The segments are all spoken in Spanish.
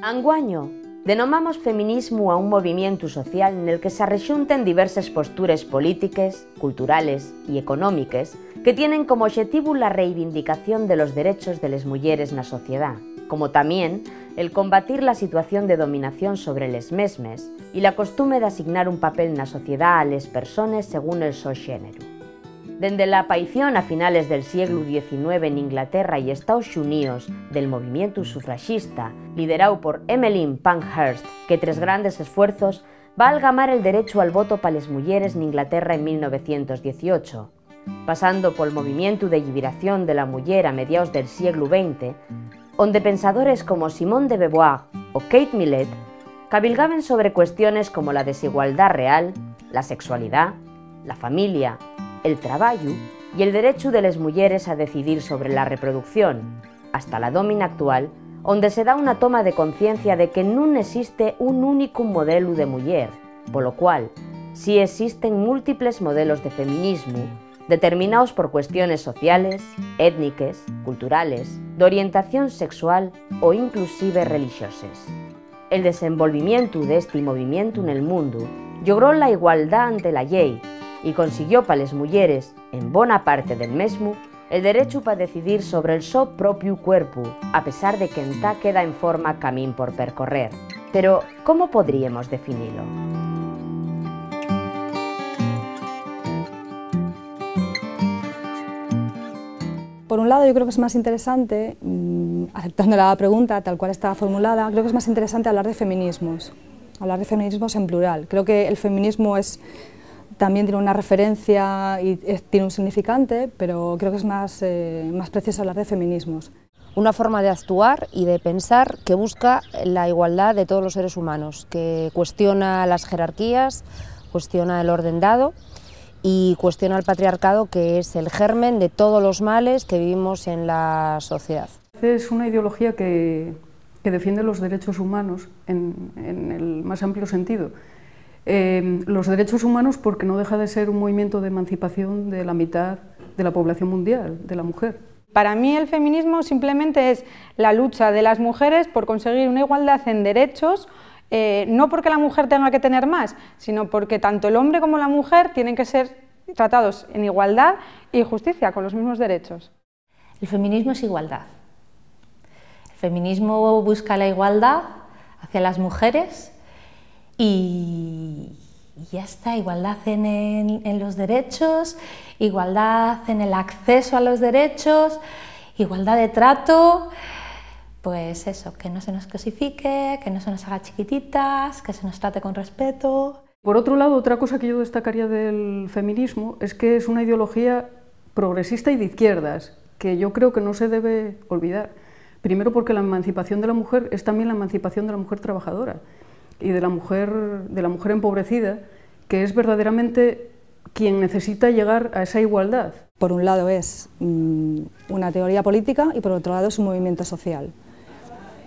Anguaño denomamos feminismo a un movimiento social nel que se arrexunten diversas postures políticas, culturales y económicas que tienen como objetivo la reivindicación de los derechos de las mujeres na sociedad, como también el combatir la situación de dominación sobre les mesmes y la costumbre de asignar un papel na sociedad a les personas según el so xénero. Dende la aparición a finales del siglo XIX en Inglaterra y Estados Unidos del movimiento sufragista, liderado por Emmeline Pankhurst, que tras grandes esfuerzos va a algamar el derecho al voto para las mujeres en Inglaterra en 1918, pasando por el movimiento de liberación de la mujer a mediados del siglo XX, donde pensadores como Simone de Beauvoir o Kate Millett cabilgaban sobre cuestiones como la desigualdad real, la sexualidad, la familia, el trabajo y el derecho de las mujeres a decidir sobre la reproducción, hasta la domina actual, donde se da una toma de conciencia de que no existe un único modelo de mujer, por lo cual sí existen múltiples modelos de feminismo determinados por cuestiones sociales, étnicas, culturales, de orientación sexual o inclusive religiosas. El desenvolvimiento de este movimiento en el mundo logró la igualdad ante la ley y consiguió para las mujeres, en bona parte del mesmo, el derecho para decidir sobre el so propio cuerpo, a pesar de que entá queda en forma camín por percorrer. Pero, ¿cómo podríamos definirlo? Por un lado, yo creo que es más interesante, aceptando la pregunta tal cual estaba formulada, creo que es más interesante hablar de feminismos en plural. Creo que el feminismo también tiene una referencia y tiene un significante, pero creo que es más preciso hablar de feminismos. Una forma de actuar y de pensar que busca la igualdad de todos los seres humanos, que cuestiona las jerarquías, cuestiona el orden dado y cuestiona el patriarcado, que es el germen de todos los males que vivimos en la sociedad. Es una ideología que defiende los derechos humanos en el más amplio sentido. Los derechos humanos porque no deja de ser un movimiento de emancipación de la mitad de la población mundial, de la mujer. Para mí el feminismo simplemente es la lucha de las mujeres por conseguir una igualdad en derechos, no porque la mujer tenga que tener más, sino porque tanto el hombre como la mujer tienen que ser tratados en igualdad y justicia, con los mismos derechos. El feminismo es igualdad. El feminismo busca la igualdad hacia las mujeres y ya está, igualdad en los derechos, igualdad en el acceso a los derechos, igualdad de trato, pues eso, que no se nos cosifique, que no se nos haga chiquititas, que se nos trate con respeto. Por otro lado, otra cosa que yo destacaría del feminismo es que es una ideología progresista y de izquierdas, que yo creo que no se debe olvidar. Primero porque la emancipación de la mujer es también la emancipación de la mujer trabajadora y de la mujer empobrecida, que es verdaderamente quien necesita llegar a esa igualdad. Por un lado es una teoría política y por otro lado es un movimiento social.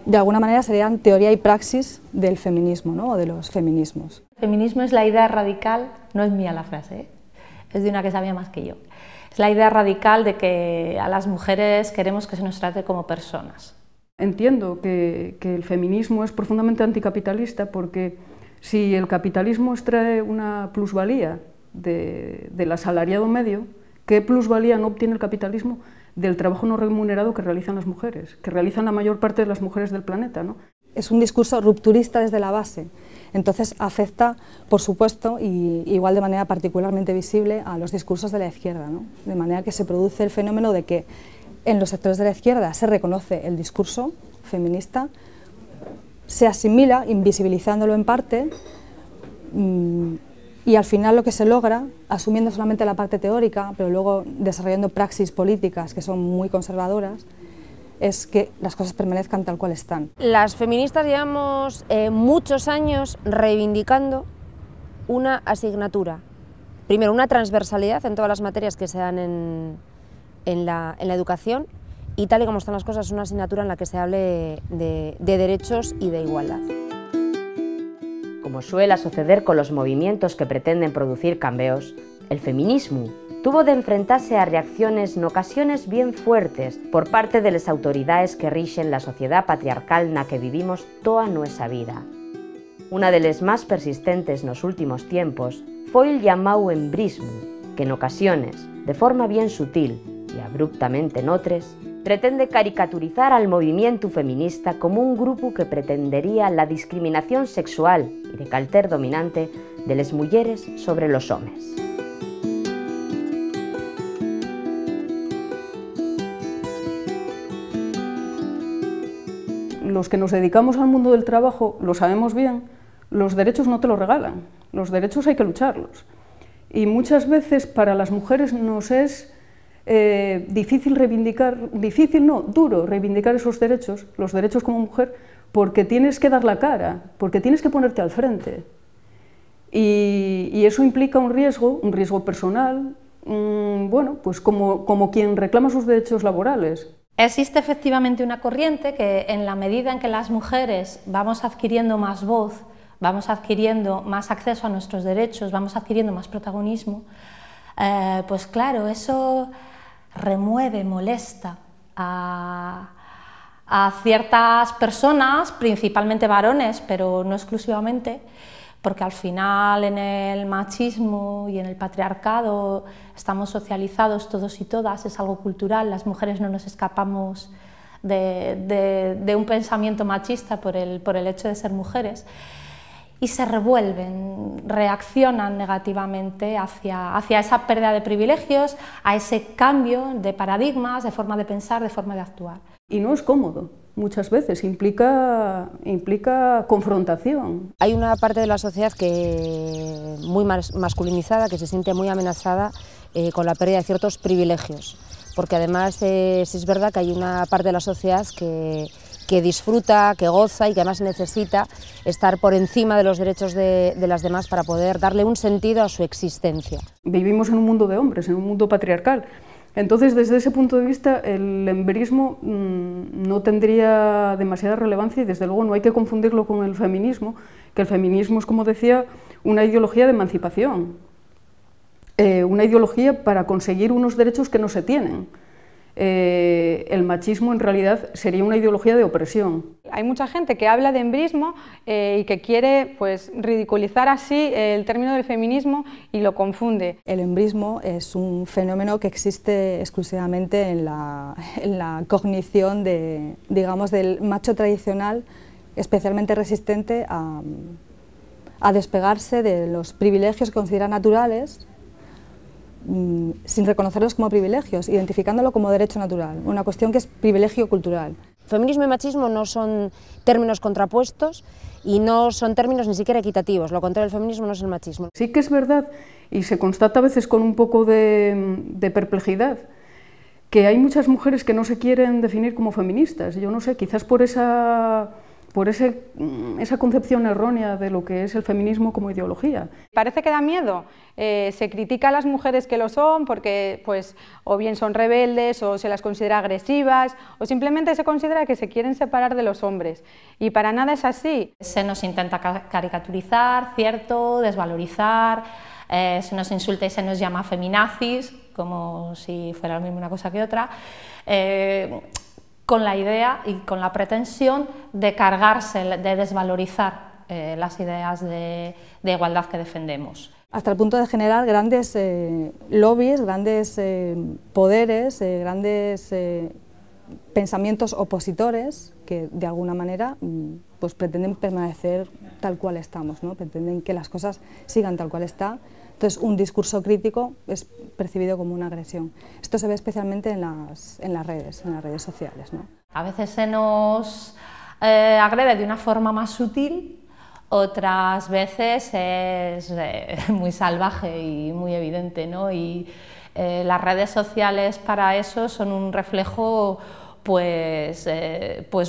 De alguna manera serían teoría y praxis del feminismo, ¿no? O de los feminismos. El feminismo es la idea radical, no es mía la frase, es de una que sabía más que yo. Es la idea radical de que a las mujeres queremos que se nos trate como personas. Entiendo que el feminismo es profundamente anticapitalista porque si el capitalismo extrae una plusvalía del asalariado medio, ¿qué plusvalía no obtiene el capitalismo del trabajo no remunerado que realizan las mujeres, que realizan la mayor parte de las mujeres del planeta, ¿no? Es un discurso rupturista desde la base, entonces afecta, por supuesto, y igual de manera particularmente visible, a los discursos de la izquierda, ¿no? De manera que se produce el fenómeno de que en los sectores de la izquierda se reconoce el discurso feminista, se asimila, invisibilizándolo en parte, Y al final lo que se logra, asumiendo solamente la parte teórica, pero luego desarrollando praxis políticas que son muy conservadoras, es que las cosas permanezcan tal cual están. Las feministas llevamos muchos años reivindicando una asignatura. Primero, una transversalidad en todas las materias que se dan en la educación, y tal y como están las cosas, una asignatura en la que se hable de derechos y de igualdad. Como suele suceder con los movimientos que pretenden producir cambios, el feminismo tuvo de enfrentarse a reacciones en ocasiones bien fuertes por parte de las autoridades que rigen la sociedad patriarcal na que vivimos toda nuestra vida. Una de las más persistentes en los últimos tiempos fue el llamado embrismo, que en ocasiones, de forma bien sutil y abruptamente en otras, pretende caricaturizar al movimiento feminista como un grupo que pretendería la discriminación sexual y de carácter dominante de las mujeres sobre los hombres. Los que nos dedicamos al mundo del trabajo lo sabemos bien, los derechos no te los regalan, los derechos hay que lucharlos. Y muchas veces para las mujeres nos es duro reivindicar esos derechos, los derechos como mujer, porque tienes que dar la cara, porque tienes que ponerte al frente. Y eso implica un riesgo personal, bueno, pues como quien reclama sus derechos laborales. Existe efectivamente una corriente que, en la medida en que las mujeres vamos adquiriendo más voz, vamos adquiriendo más acceso a nuestros derechos, vamos adquiriendo más protagonismo, pues claro, eso remueve, molesta a ciertas personas, principalmente varones, pero no exclusivamente, porque al final en el machismo y en el patriarcado estamos socializados todos y todas, es algo cultural, las mujeres no nos escapamos de un pensamiento machista por el hecho de ser mujeres, y se revuelven, reaccionan negativamente hacia esa pérdida de privilegios, a ese cambio de paradigmas, de forma de pensar, de forma de actuar. Y no es cómodo, muchas veces implica confrontación. Hay una parte de la sociedad que muy masculinizada, que se siente muy amenazada con la pérdida de ciertos privilegios, porque además es verdad que hay una parte de la sociedad que disfruta, que goza y que además necesita estar por encima de los derechos de las demás para poder darle un sentido a su existencia. Vivimos en un mundo de hombres, en un mundo patriarcal. Entonces, desde ese punto de vista, el embrismo no tendría demasiada relevancia y, desde luego, no hay que confundirlo con el feminismo, que el feminismo es, como decía, una ideología de emancipación, una ideología para conseguir unos derechos que no se tienen. El machismo en realidad sería una ideología de opresión. Hay mucha gente que habla de embrismo y que quiere, pues, ridiculizar así el término del feminismo y lo confunde. El embrismo es un fenómeno que existe exclusivamente en la cognición digamos, del macho tradicional, especialmente resistente a despegarse de los privilegios que considera naturales, sin reconocerlos como privilegios, identificándolo como derecho natural, una cuestión que es privilegio cultural. Feminismo y machismo no son términos contrapuestos y no son términos ni siquiera equitativos, lo contrario del feminismo no es el machismo. Sí que es verdad, y se constata a veces con un poco de perplejidad, que hay muchas mujeres que no se quieren definir como feministas. Yo no sé, quizás por esa concepción errónea de lo que es el feminismo como ideología. Parece que da miedo, se critica a las mujeres que lo son porque, pues, o bien son rebeldes o se las considera agresivas o simplemente se considera que se quieren separar de los hombres, y para nada es así. Se nos intenta caricaturizar, cierto, desvalorizar, se nos insulta y se nos llama feminazis, como si fuera lo mismo una cosa que otra, con la idea y con la pretensión de cargarse, de desvalorizar las ideas de igualdad que defendemos. Hasta el punto de generar grandes lobbies, grandes poderes, grandes pensamientos opositores que de alguna manera pues pretenden permanecer tal cual estamos, ¿no? Pretenden que las cosas sigan tal cual está. Entonces, un discurso crítico es percibido como una agresión. Esto se ve especialmente en las redes sociales, ¿no? A veces se nos agrede de una forma más sutil otras veces es muy salvaje y muy evidente, ¿no? Y las redes sociales para eso son un reflejo pues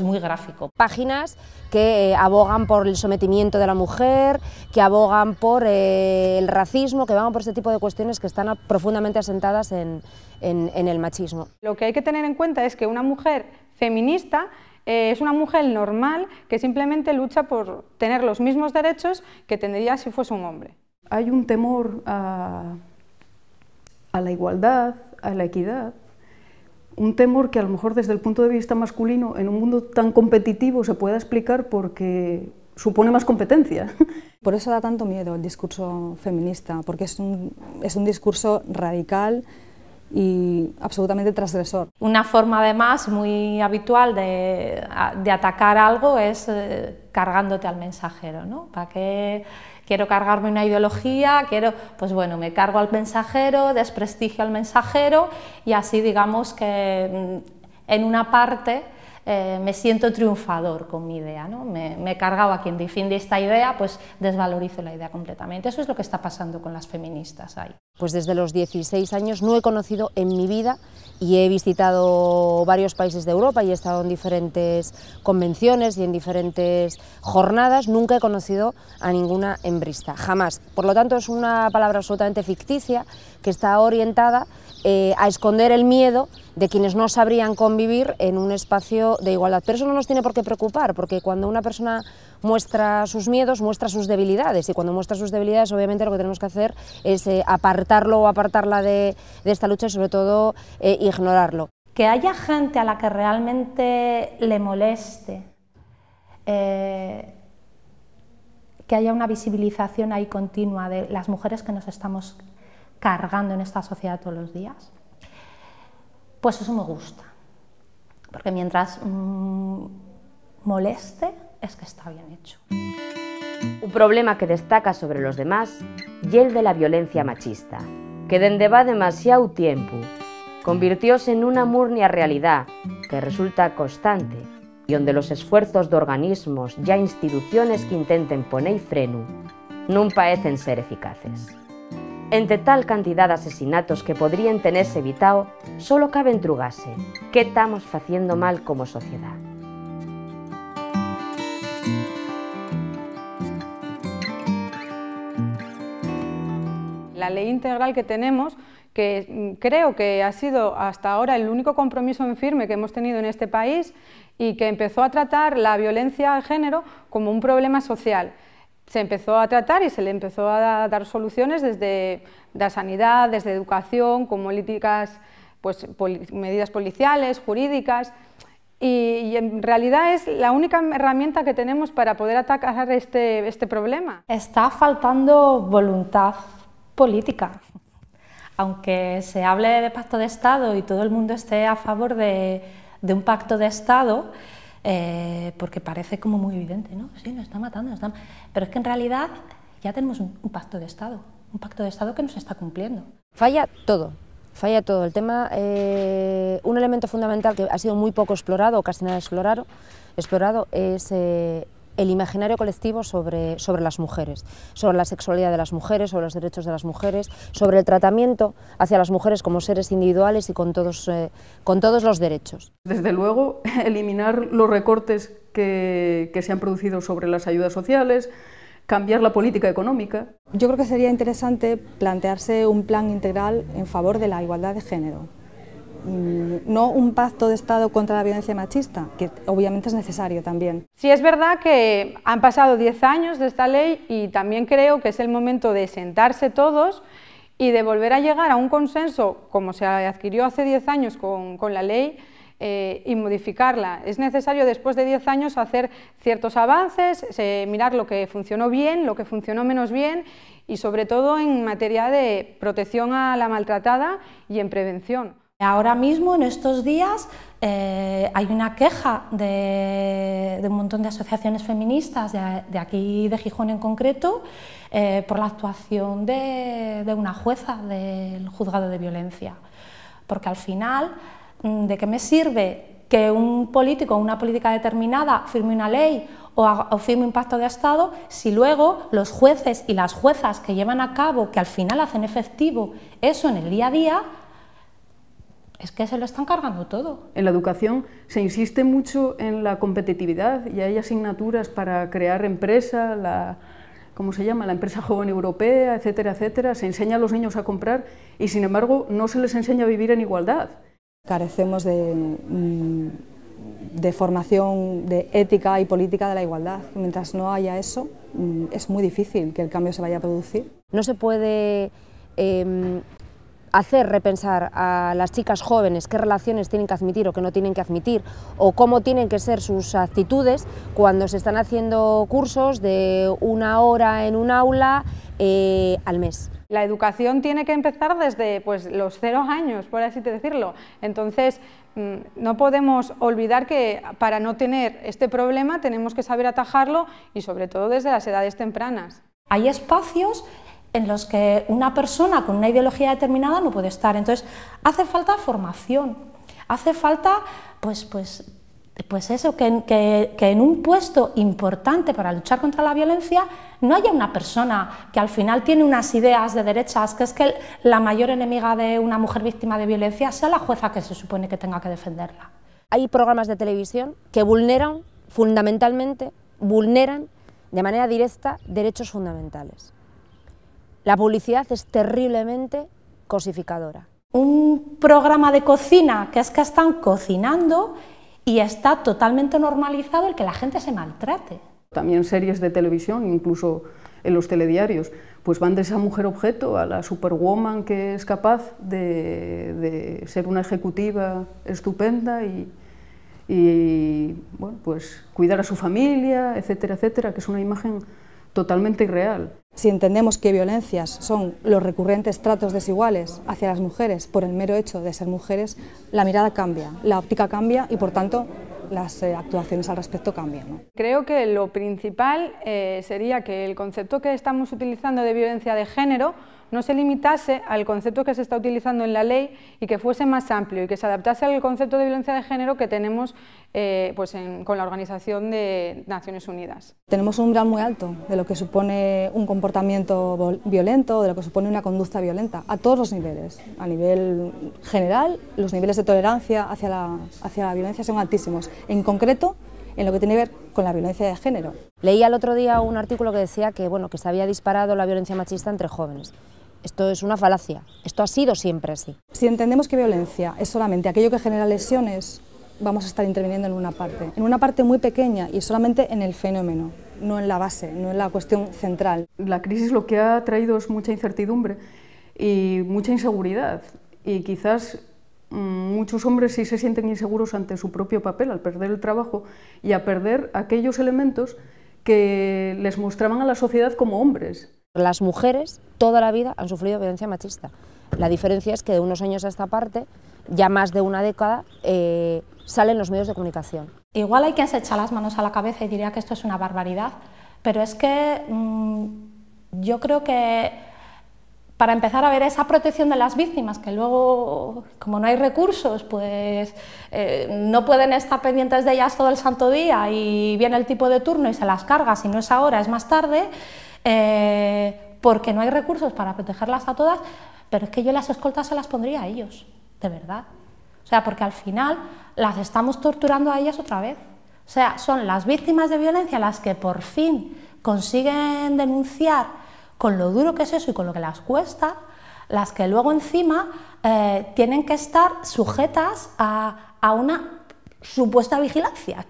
muy gráfico. Páginas que abogan por el sometimiento de la mujer, que abogan por el racismo, que abogan por este tipo de cuestiones que están profundamente asentadas en el machismo. Lo que hay que tener en cuenta es que una mujer feminista es una mujer normal que simplemente lucha por tener los mismos derechos que tendría si fuese un hombre. Hay un temor a la igualdad, a la equidad, un temor que a lo mejor desde el punto de vista masculino en un mundo tan competitivo se pueda explicar porque supone más competencia. Por eso da tanto miedo el discurso feminista, porque es un discurso radical y absolutamente transgresor. Una forma además muy habitual de atacar algo es cargándote al mensajero, ¿no? ¿Para qué quiero cargarme una ideología? Pues bueno, me cargo al mensajero, desprestigio al mensajero y así digamos que en una parte me siento triunfador con mi idea, ¿no? Me he cargado a quien defiende esta idea, pues desvalorizo la idea completamente. Eso es lo que está pasando con las feministas ahí. Pues desde los 16 años no he conocido en mi vida, y he visitado varios países de Europa y he estado en diferentes convenciones y en diferentes jornadas, nunca he conocido a ninguna hembrista, jamás. Por lo tanto es una palabra absolutamente ficticia que está orientada a esconder el miedo de quienes no sabrían convivir en un espacio de igualdad. Pero eso no nos tiene por qué preocupar, porque cuando una persona muestra sus miedos, muestra sus debilidades, y cuando muestra sus debilidades, obviamente lo que tenemos que hacer es apartarlo o apartarla de esta lucha y sobre todo ignorarlo. Que haya gente a la que realmente le moleste, que haya una visibilización ahí continua de las mujeres que nos estamos cargando en esta sociedad todos los días, pues eso me gusta, porque mientras moleste es que está bien hecho. Un problema que destaca sobre los demás y el de la violencia machista, que dende va demasiado tiempo convirtióse en una murnia realidad que resulta constante y donde los esfuerzos de organismos y instituciones que intenten poner freno non parecen ser eficaces. Entre tal cantidad de asesinatos que podrían tenerse evitado, solo cabe entrugarse qué estamos haciendo mal como sociedad. La ley integral que tenemos, que creo que ha sido hasta ahora el único compromiso en firme que hemos tenido en este país y que empezó a tratar la violencia de género como un problema social. Se empezó a tratar y se le empezó a dar soluciones desde la sanidad, desde educación, con políticas, pues, medidas policiales, jurídicas, y en realidad es la única herramienta que tenemos para poder atacar este problema. Está faltando voluntad política. Aunque se hable de pacto de Estado y todo el mundo esté a favor de un pacto de Estado, porque parece como muy evidente, ¿no? Sí, nos está matando, pero es que en realidad ya tenemos un pacto de Estado que no se está cumpliendo. Falla todo. Falla todo. El tema, un elemento fundamental que ha sido muy poco explorado, o casi nada explorado es el imaginario colectivo sobre las mujeres, sobre la sexualidad de las mujeres, sobre los derechos de las mujeres, sobre el tratamiento hacia las mujeres como seres individuales y con todos los derechos. Desde luego, eliminar los recortes que se han producido sobre las ayudas sociales, cambiar la política económica. Yo creo que sería interesante plantearse un plan integral en favor de la igualdad de género. No un pacto de Estado contra la violencia machista, que obviamente es necesario también. Sí, es verdad que han pasado 10 años de esta ley y también creo que es el momento de sentarse todos y de volver a llegar a un consenso, como se adquirió hace 10 años con la ley, y modificarla. Es necesario después de 10 años hacer ciertos avances, mirar lo que funcionó bien, lo que funcionó menos bien y sobre todo en materia de protección a la maltratada y en prevención. Ahora mismo, en estos días, hay una queja de un montón de asociaciones feministas de aquí de Gijón en concreto por la actuación de una jueza del juzgado de violencia, porque al final, ¿de qué me sirve que un político o una política determinada firme una ley o firme un pacto de Estado si luego los jueces y las juezas que llevan a cabo, que al final hacen efectivo eso en el día a día, es que se lo están cargando todo. En la educación se insiste mucho en la competitividad y hay asignaturas para crear empresa, ¿cómo se llama?, la empresa joven europea, etcétera, etcétera. Se enseña a los niños a comprar y, sin embargo, no se les enseña a vivir en igualdad. Carecemos de formación de ética y política de la igualdad. Mientras no haya eso, es muy difícil que el cambio se vaya a producir. No se puede hacer repensar a las chicas jóvenes qué relaciones tienen que admitir o qué no tienen que admitir, o cómo tienen que ser sus actitudes cuando se están haciendo cursos de 1 hora en un aula al mes. La educación tiene que empezar desde los 0 años, por así decirlo. Entonces, no podemos olvidar que para no tener este problema tenemos que saber atajarlo y sobre todo desde las edades tempranas. Hay espacios en los que una persona con una ideología determinada no puede estar, entonces hace falta formación, hace falta pues eso, que en un puesto importante para luchar contra la violencia no haya una persona que al final tiene unas ideas de derechas, que es que la mayor enemiga de una mujer víctima de violencia sea la jueza que se supone que tenga que defenderla. Hay programas de televisión que fundamentalmente vulneran de manera directa derechos fundamentales. La publicidad es terriblemente cosificadora. Un programa de cocina que es que están cocinando y está totalmente normalizado el que la gente se maltrate. También series de televisión, incluso en los telediarios, pues van de esa mujer objeto a la superwoman que es capaz de ser una ejecutiva estupenda y bueno, pues cuidar a su familia, etcétera, etcétera, que es una imagen totalmente irreal. Si entendemos que violencias son los recurrentes tratos desiguales hacia las mujeres por el mero hecho de ser mujeres, la mirada cambia, la óptica cambia y por tanto las actuaciones al respecto cambian, ¿no? Creo que lo principal sería que el concepto que estamos utilizando de violencia de género no se limitase al concepto que se está utilizando en la ley y que fuese más amplio y que se adaptase al concepto de violencia de género que tenemos con la Organización de Naciones Unidas. Tenemos un umbral muy alto de lo que supone un comportamiento violento, de lo que supone una conducta violenta, a todos los niveles. A nivel general, los niveles de tolerancia hacia la violencia son altísimos. En concreto, en lo que tiene que ver con la violencia de género. Leí el otro día un artículo que decía que se había disparado la violencia machista entre jóvenes. Esto es una falacia, esto ha sido siempre así. Si entendemos que violencia es solamente aquello que genera lesiones, vamos a estar interviniendo en una parte muy pequeña y solamente en el fenómeno, no en la base, no en la cuestión central. La crisis lo que ha traído es mucha incertidumbre y mucha inseguridad, y quizás muchos hombres sí se sienten inseguros ante su propio papel al perder el trabajo y a perder aquellos elementos que les mostraban a la sociedad como hombres. Las mujeres toda la vida han sufrido violencia machista. La diferencia es que de unos años a esta parte, ya más de una década, salen los medios de comunicación. Igual hay quien se echa las manos a la cabeza y diría que esto es una barbaridad, pero es que yo creo que para empezar a ver esa protección de las víctimas, que luego, como no hay recursos, pues no pueden estar pendientes de ellas todo el santo día y viene el tipo de turno y se las carga, si no es ahora es más tarde, porque no hay recursos para protegerlas a todas, pero es que yo las escoltas se las pondría a ellos, de verdad. O sea, porque al final las estamos torturando a ellas otra vez. O sea, son las víctimas de violencia las que por fin consiguen denunciar con lo duro que es eso y con lo que las cuesta, las que luego encima tienen que estar sujetas a una supuesta vigilancia.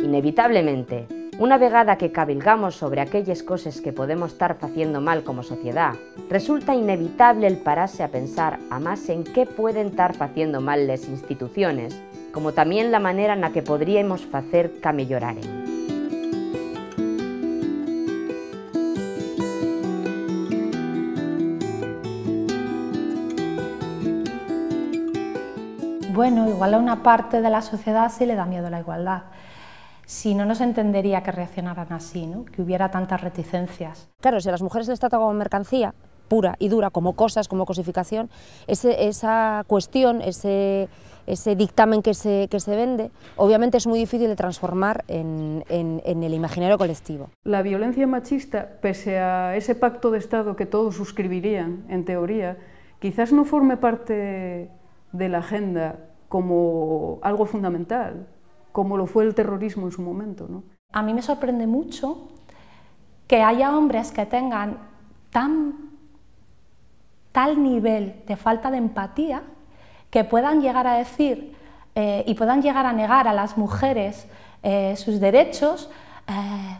Inevitablemente, una vegada que cabilgamos sobre aquelles coses que podemos estar facendo mal como sociedad, resulta inevitable el pararse a pensar a más en qué pueden estar facendo mal les instituciones, como también la manera na que podríamos facer ca melloraren. Bueno, igual a una parte de la sociedad sí le da miedo la igualdad. Si no, no se entendería que reaccionaran así, ¿no? Que hubiera tantas reticencias. Claro, si a las mujeres les trata como mercancía, pura y dura, como cosas, como cosificación, esa cuestión, ese dictamen que se vende, obviamente es muy difícil de transformar en el imaginario colectivo. La violencia machista, pese a ese pacto de Estado que todos suscribirían, en teoría, quizás no forme parte de la agenda como algo fundamental, como lo fue el terrorismo en su momento, ¿no? A mí me sorprende mucho que haya hombres que tengan tal nivel de falta de empatía que puedan llegar a decir y puedan llegar a negar a las mujeres sus derechos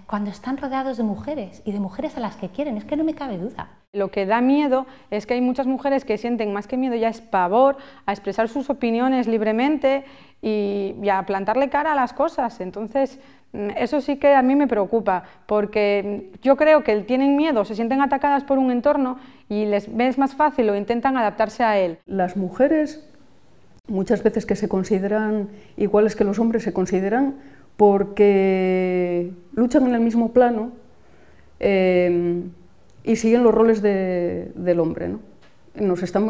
cuando están rodeados de mujeres y de mujeres a las que quieren, es que no me cabe duda. Lo que da miedo es que hay muchas mujeres que sienten más que miedo, ya es pavor a expresar sus opiniones libremente y a plantarle cara a las cosas. Entonces, eso sí que a mí me preocupa, porque yo creo que tienen miedo, se sienten atacadas por un entorno y les es más fácil o intentan adaptarse a él. Las mujeres, muchas veces que se consideran iguales que los hombres, se consideran porque luchan en el mismo plano y siguen los roles del hombre, ¿no?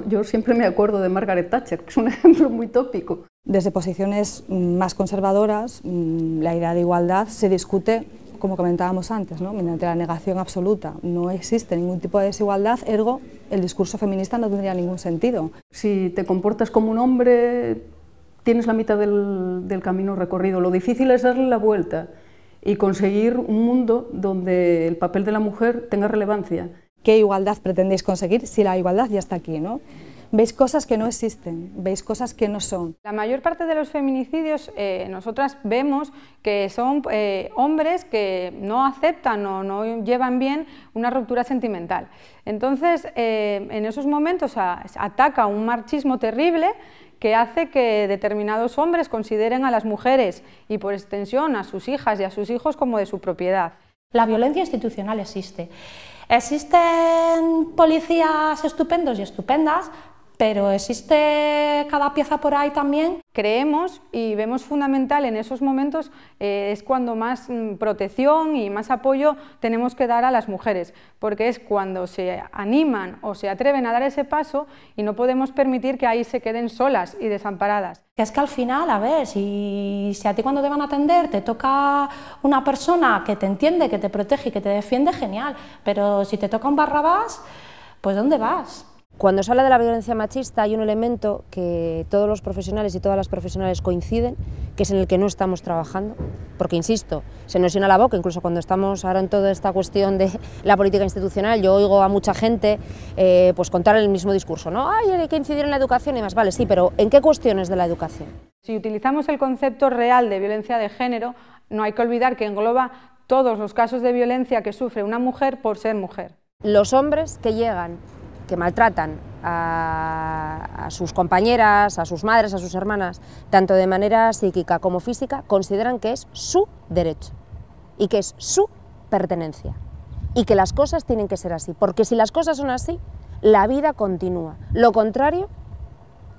Yo siempre me acuerdo de Margaret Thatcher, que es un ejemplo muy tópico. Desde posiciones más conservadoras, la idea de igualdad se discute, como comentábamos antes, ¿no? Mediante la negación absoluta. No existe ningún tipo de desigualdad, ergo el discurso feminista no tendría ningún sentido. Si te comportas como un hombre, tienes la mitad del camino recorrido. Lo difícil es darle la vuelta y conseguir un mundo donde el papel de la mujer tenga relevancia. ¿Qué igualdad pretendéis conseguir si la igualdad ya está aquí, ¿no? Veis cosas que no existen, veis cosas que no son. La mayor parte de los feminicidios nosotras vemos que son hombres que no aceptan o no llevan bien una ruptura sentimental. Entonces, en esos momentos ataca un machismo terrible que hace que determinados hombres consideren a las mujeres y por extensión a sus hijas y a sus hijos como de su propiedad. La violencia institucional existe. Existen policías estupendos y estupendas, pero existe cada pieza por ahí también. Creemos y vemos fundamental en esos momentos es cuando más protección y más apoyo tenemos que dar a las mujeres, porque es cuando se animan o se atreven a dar ese paso y no podemos permitir que ahí se queden solas y desamparadas. Es que al final, a ver, si a ti cuando te van a atender te toca una persona que te entiende, que te protege y que te defiende, genial, pero si te toca un Barrabás, pues ¿dónde vas? Cuando se habla de la violencia machista hay un elemento que todos los profesionales y todas las profesionales coinciden, que es en el que no estamos trabajando, porque insisto, se nos llena la boca, incluso cuando estamos ahora en toda esta cuestión de la política institucional, yo oigo a mucha gente pues contar el mismo discurso, ¿no? ¡Ay, hay que incidir en la educación y más! Vale, sí, pero ¿en qué cuestiones de la educación? Si utilizamos el concepto real de violencia de género, no hay que olvidar que engloba todos los casos de violencia que sufre una mujer por ser mujer. Los hombres que llegan, que maltratan a sus compañeras, a sus madres, a sus hermanas, tanto de manera psíquica como física, consideran que es su derecho y que es su pertenencia y que las cosas tienen que ser así, porque si las cosas son así, la vida continúa. Lo contrario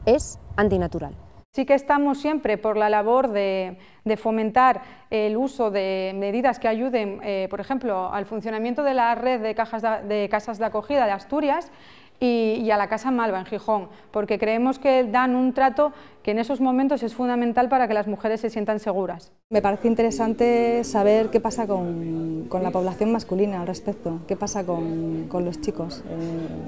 es antinatural. Sí que estamos siempre por la labor de fomentar el uso de medidas que ayuden, por ejemplo, al funcionamiento de la red de casas de acogida de Asturias y a la Casa Malva en Gijón, porque creemos que dan un trato que en esos momentos es fundamental para que las mujeres se sientan seguras. Me parece interesante saber qué pasa con la población masculina al respecto, qué pasa con los chicos.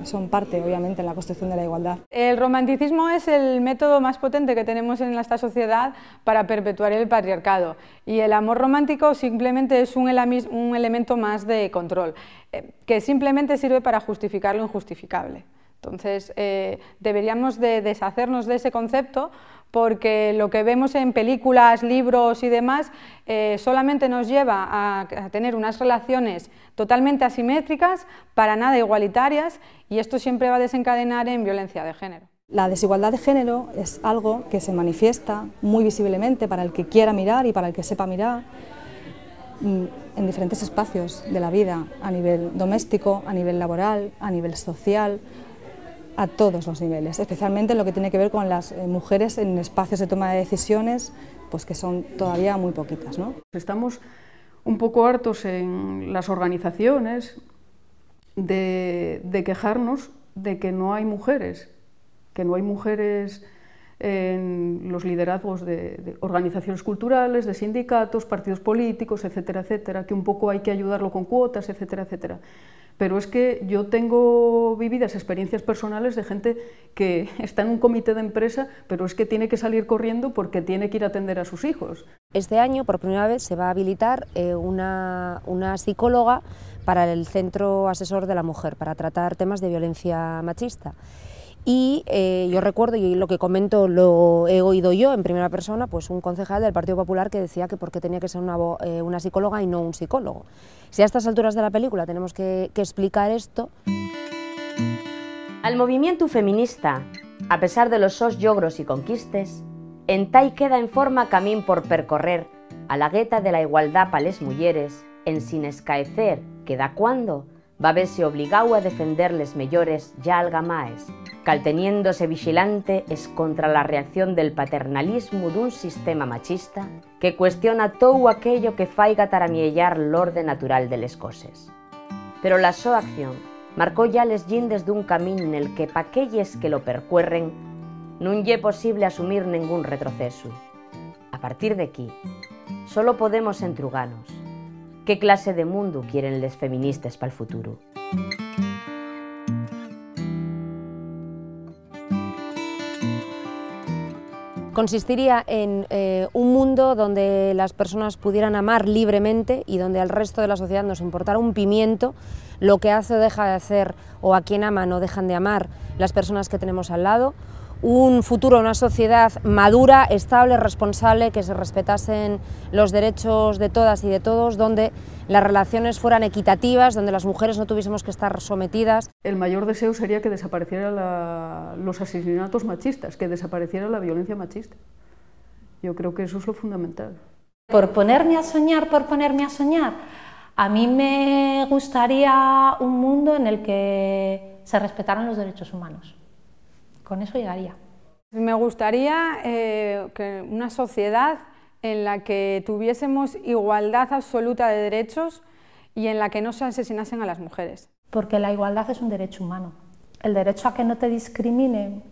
Son parte, obviamente, en la construcción de la igualdad. El romanticismo es el método más potente que tenemos en esta sociedad para perpetuar el patriarcado y el amor romántico simplemente es un elemento más de control, que simplemente sirve para justificar lo injustificable. Entonces, deberíamos de deshacernos de ese concepto porque lo que vemos en películas, libros y demás solamente nos lleva a tener unas relaciones totalmente asimétricas, para nada igualitarias, y esto siempre va a desencadenar en violencia de género. La desigualdad de género es algo que se manifiesta muy visiblemente para el que quiera mirar y para el que sepa mirar en diferentes espacios de la vida, a nivel doméstico, a nivel laboral, a nivel social, a todos los niveles, especialmente en lo que tiene que ver con las mujeres en espacios de toma de decisiones, pues que son todavía muy poquitas, ¿no? Estamos un poco hartos en las organizaciones de quejarnos de que no hay mujeres en los liderazgos de organizaciones culturales, de sindicatos, partidos políticos, etcétera, etcétera, que un poco hay que ayudarlo con cuotas, etcétera, etcétera. Pero es que yo tengo vividas experiencias personales de gente que está en un comité de empresa, pero es que tiene que salir corriendo porque tiene que ir a atender a sus hijos. Este año, por primera vez, se va a habilitar una psicóloga para el Centro Asesor de la Mujer, para tratar temas de violencia machista. Y yo recuerdo, y lo que comento lo he oído yo en primera persona, pues un concejal del Partido Popular que decía que por qué tenía que ser una psicóloga y no un psicólogo. Si a estas alturas de la película tenemos que explicar esto... Al movimiento feminista, a pesar de los sos logros y conquistes, entai queda en forma camín por percorrer a la gueta de la igualdad pa les mulleres, en sin escaecer que da cuando va verse obligau a defender les mellores ya alga máes, calteniéndose vigilante es contra la reacción del paternalismo dun sistema machista que cuestiona todo aquello que faiga taramiellar l'orde natural de les coses. Pero la so acción marcó ya les llindes d'un camín en el que pa aquelles que lo percuerren nun ye posible asumir ningún retroceso. A partir de aquí, solo podemos entruganos. ¿Qué clase de mundo quieren les feministas para el futuro? Consistiría en un mundo donde las personas pudieran amar libremente y donde al resto de la sociedad nos importara un pimiento lo que hace o deja de hacer o a quien aman o dejan de amar las personas que tenemos al lado. Un futuro, una sociedad madura, estable, responsable, que se respetasen los derechos de todas y de todos, donde las relaciones fueran equitativas, donde las mujeres no tuviésemos que estar sometidas. El mayor deseo sería que desaparecieran los asesinatos machistas, que desapareciera la violencia machista. Yo creo que eso es lo fundamental. Por ponerme a soñar, a mí me gustaría un mundo en el que se respetaran los derechos humanos. Con eso llegaría. Me gustaría que una sociedad en la que tuviésemos igualdad absoluta de derechos y en la que no se asesinasen a las mujeres. Porque la igualdad es un derecho humano. El derecho a que no te discriminen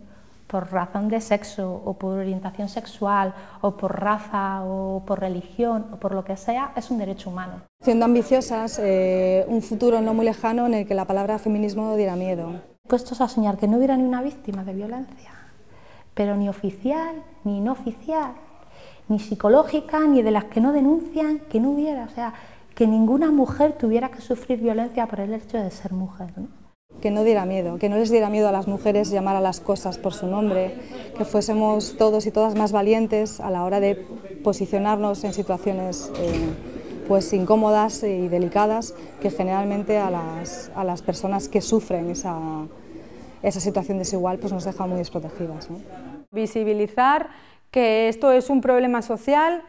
por razón de sexo o por orientación sexual o por raza o por religión o por lo que sea es un derecho humano. Siendo ambiciosas, un futuro no muy lejano en el que la palabra feminismo diera miedo. Puestos a soñar que no hubiera ni una víctima de violencia, pero ni oficial, ni no oficial, ni psicológica, ni de las que no denuncian, que no hubiera, o sea, que ninguna mujer tuviera que sufrir violencia por el hecho de ser mujer, ¿no? Que no diera miedo, que no les diera miedo a las mujeres llamar a las cosas por su nombre, que fuésemos todos y todas más valientes a la hora de posicionarnos en situaciones pues incómodas y delicadas, que generalmente a las personas que sufren esa situación desigual pues nos deja muy desprotegidas, ¿no? Visibilizar que esto es un problema social,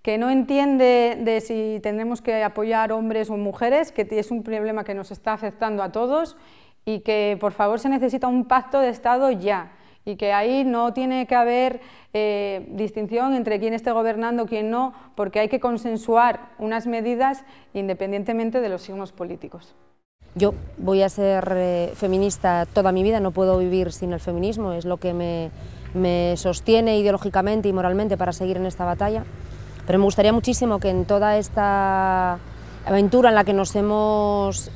que no entiende de si tendremos que apoyar hombres o mujeres, que es un problema que nos está afectando a todos y que por favor se necesita un pacto de Estado ya, y que ahí no tiene que haber distinción entre quién esté gobernando, quién no, porque hay que consensuar unas medidas independientemente de los signos políticos. Yo voy a ser feminista toda mi vida, no puedo vivir sin el feminismo, es lo que me sostiene ideológicamente y moralmente para seguir en esta batalla, pero me gustaría muchísimo que en toda esta aventura en la que nos hemos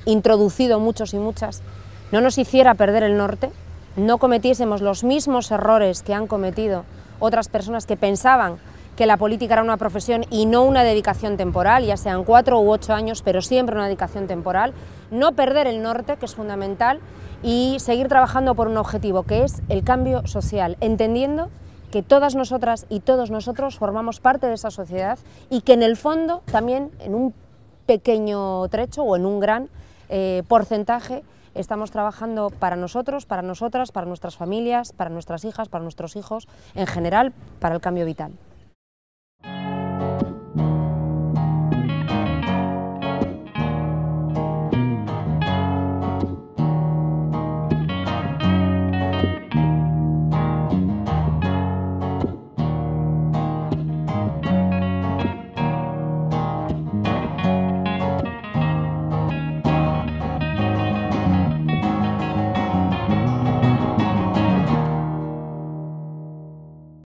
introducido muchos y muchas, no nos hiciera perder el norte, no cometiésemos los mismos errores que han cometido otras personas que pensaban que la política era una profesión y no una dedicación temporal, ya sean 4 u 8 años, pero siempre una dedicación temporal, no perder el norte, que es fundamental, y seguir trabajando por un objetivo, que es el cambio social, entendiendo que todas nosotras y todos nosotros formamos parte de esa sociedad y que en el fondo también en un pequeño trecho o en un gran porcentaje estamos trabajando para nosotros, para nosotras, para nuestras familias, para nuestras hijas, para nuestros hijos, en general, para el cambio vital.